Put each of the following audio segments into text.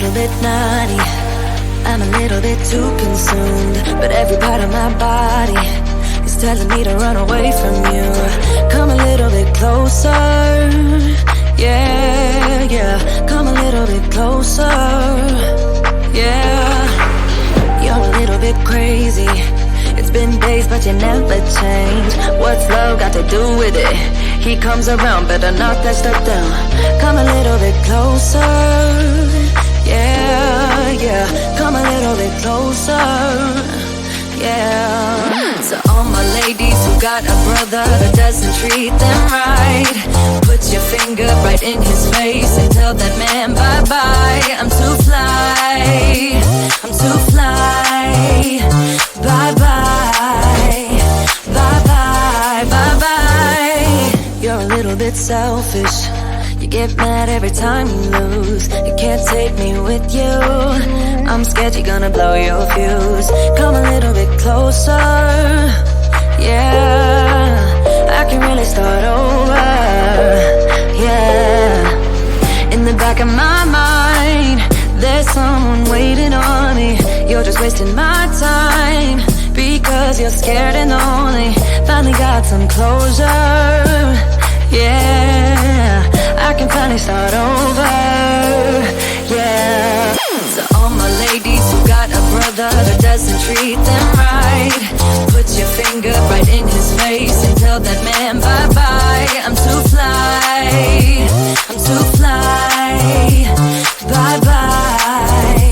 little bit naughty, I'm a little bit too consumed, but every part of my body is telling me to run away from you. Come a little bit closer, yeah, yeah. Come a little bit closer, yeah. You're a little bit crazy. It's been days but you never change. What's love got to do with it? He comes around, better knock that stuff down. Come a little bit closer, yeah, yeah. Come a little bit closer, yeah. To all my ladies who got a brother that doesn't treat them right, put your finger right in his face and tell that man bye-bye. I'm too fly, I'm too fly. Bye-bye, bye-bye, bye-bye. You're a little bit selfish. You get mad every time you lose. You can't take me with you. I'm scared you're gonna blow your fuse. Come a little bit closer, yeah. I can really start over, yeah. In the back of my mind, there's someone waiting on me. You're just wasting my time because you're scared and lonely. Finally got some closure, yeah. I can finally start over, yeah. To all my ladies who got a brother that doesn't treat them right, put your finger right in his face and tell that man bye-bye. I'm too fly, I'm too fly. Bye-bye,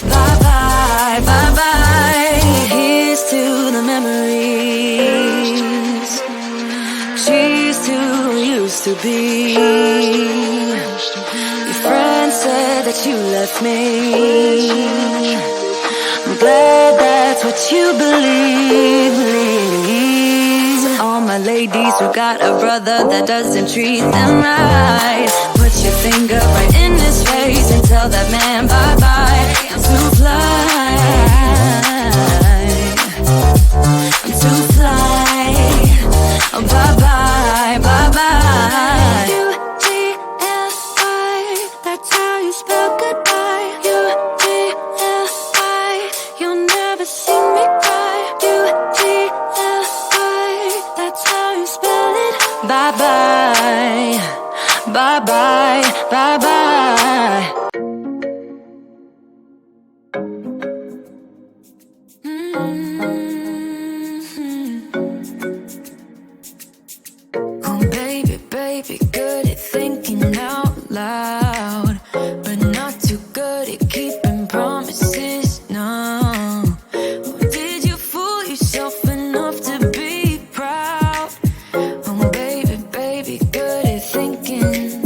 bye-bye, bye-bye. Here's to the memories. Cheers to who used to be. Your friend said that you left me. I'm glad that's what you believe. All my ladies who got a brother that doesn't treat them right, put your finger right in his face and tell that man bye-bye. I'm too fly, I'm too fly. Oh, bye-bye, bye-bye. U-T-L-I, that's how you spell goodbye. U-T-L-I, you'll never see me cry. U-T-L-I, that's how you spell it. Bye-bye, bye-bye, bye-bye. Oh baby, baby, good at thinking out loud, but not too good at keeping promises, no. Oh, did you fool yourself enough to be proud? Oh baby, baby, good at thinking.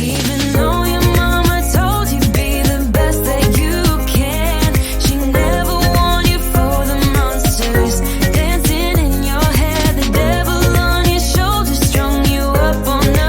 Even though your mama told you be the best that you can, she never warned you for the monsters dancing in your head. The devil on your shoulder strung you up on the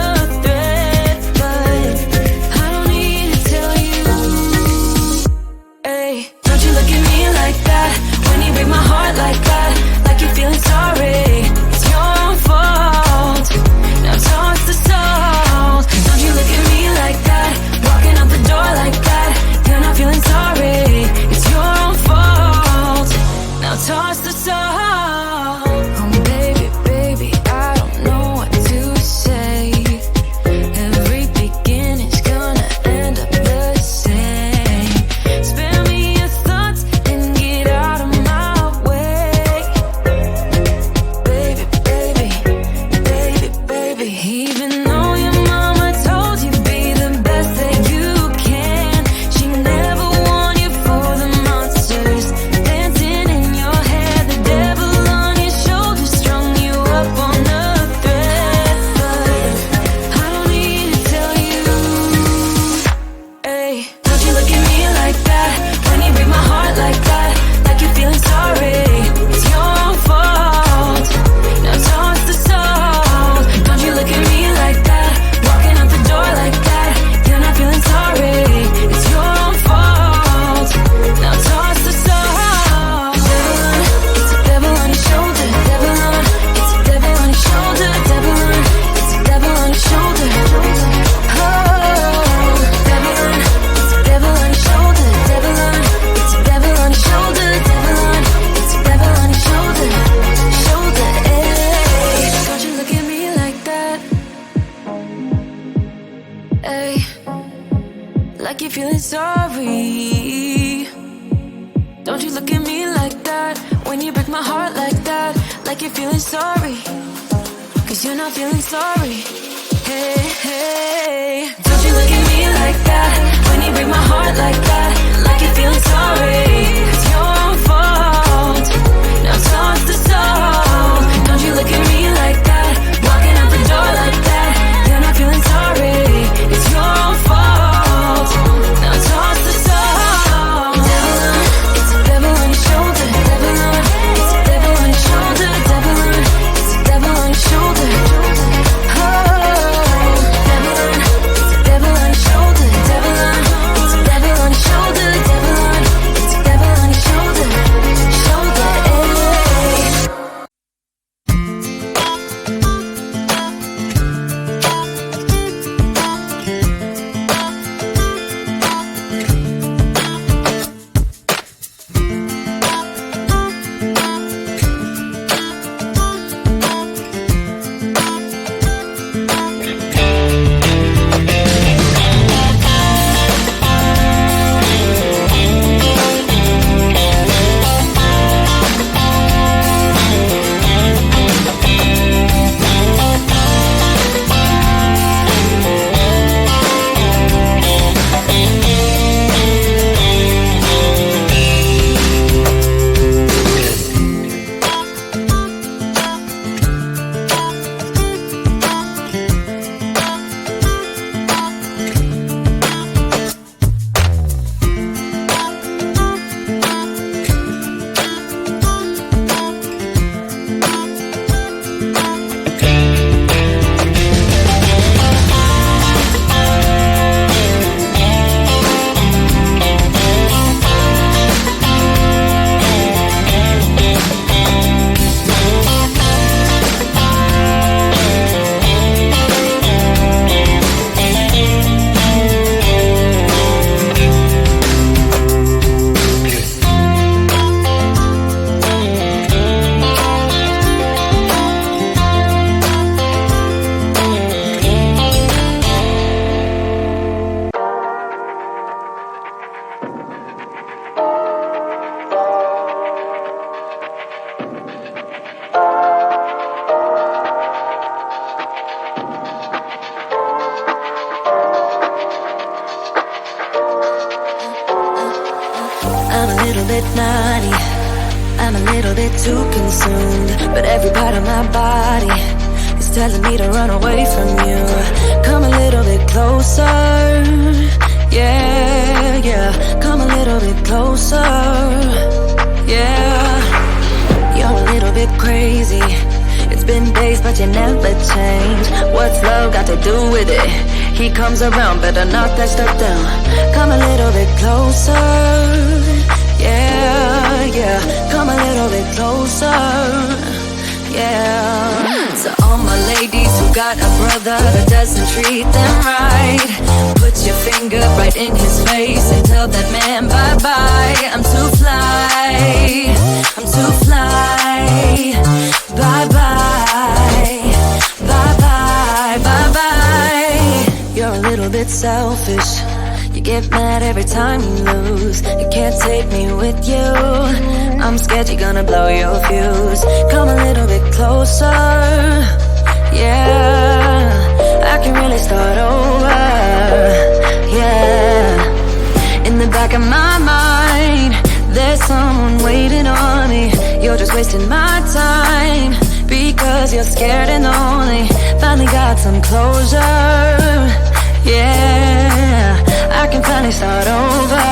like you're feeling sorry. Don't you look at me like that when you break my heart like that, like you're feeling sorry, 'cause you're not feeling sorry. Hey, hey. Don't you look at me like that when you break my heart like that, like you're feeling sorry. It's your own fault. Now toss the soul. Don't you look at me like that, walking out the door like that. You're not feeling sorry. It's your own fault. Now toss the soul. Devil on, it's a devil on your shoulder. Devil on, it's a devil on your shoulder. Devil on, it's a devil on your shoulder. I'm a little bit naughty, I'm a little bit too consumed, but every part of my body is telling me to run away from you. Come a little bit closer, yeah, yeah. Come a little bit closer, yeah. You're a little bit crazy. It's been days but you never change. What's love got to do with it? He comes around, better knock that stuff down. Come a little bit closer, yeah, yeah. Come a little bit closer, yeah. So all my ladies who got a brother that doesn't treat them right, put your finger right in his face and tell that man bye-bye. I'm too fly, I'm too fly. Bye-bye, bye-bye, bye-bye. You're a little bit selfish. You get mad every time you lose. You can't take me with you. I'm scared you're gonna blow your fuse. Come a little bit closer, yeah. I can really start over, yeah. In the back of my mind, there's someone waiting on me. You're just wasting my time because you're scared and lonely. Finally got some closure, yeah. I can finally start over,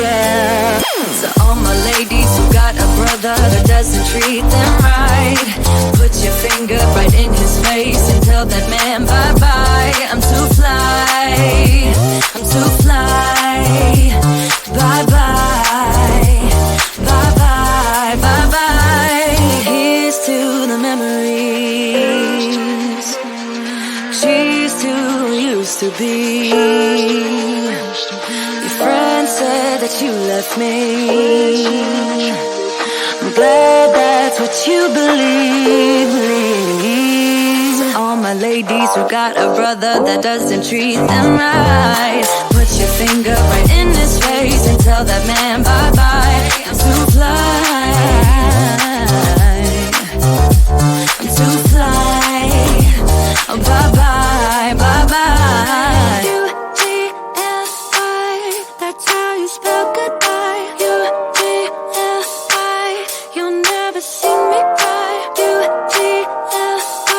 yeah. So all my ladies who got a brother that doesn't treat them right, put your finger right in his face and tell that man bye-bye. I'm too fly, I'm too fly. Bye-bye, bye-bye, bye-bye. Here's to the memories. Cheers to who used to be. Your friend said that you left me. I'm glad that's what you believe. So all my ladies who got a brother that doesn't treat them right, your finger right in his face and tell that man bye-bye. I'm too fly. I'm too fly. Oh, bye-bye, bye-bye. U-T-L-I, that's how you spell goodbye. U-T-L-I, you'll never see me cry. U-T-L-I,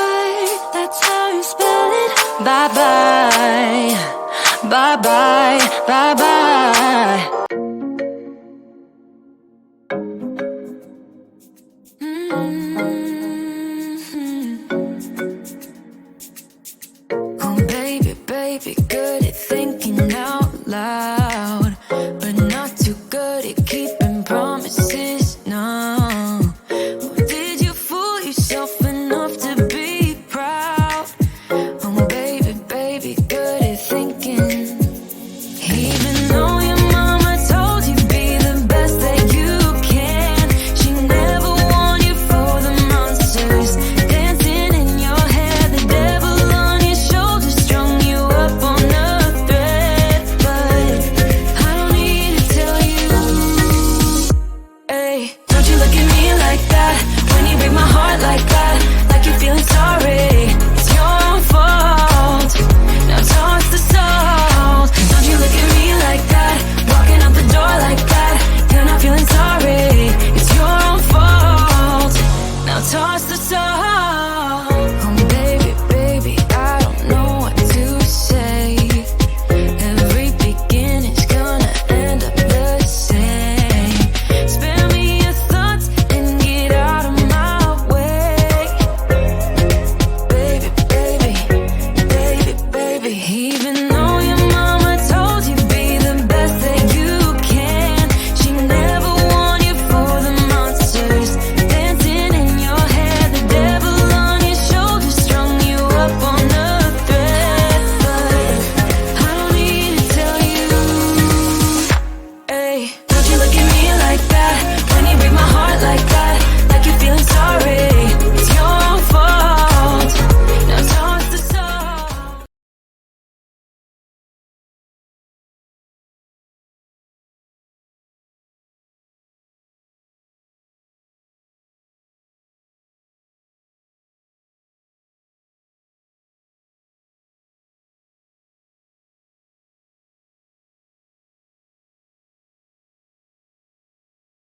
that's how you spell it. Bye-bye, bye-bye, bye-bye. Oh, baby, baby, good at thinking out loud.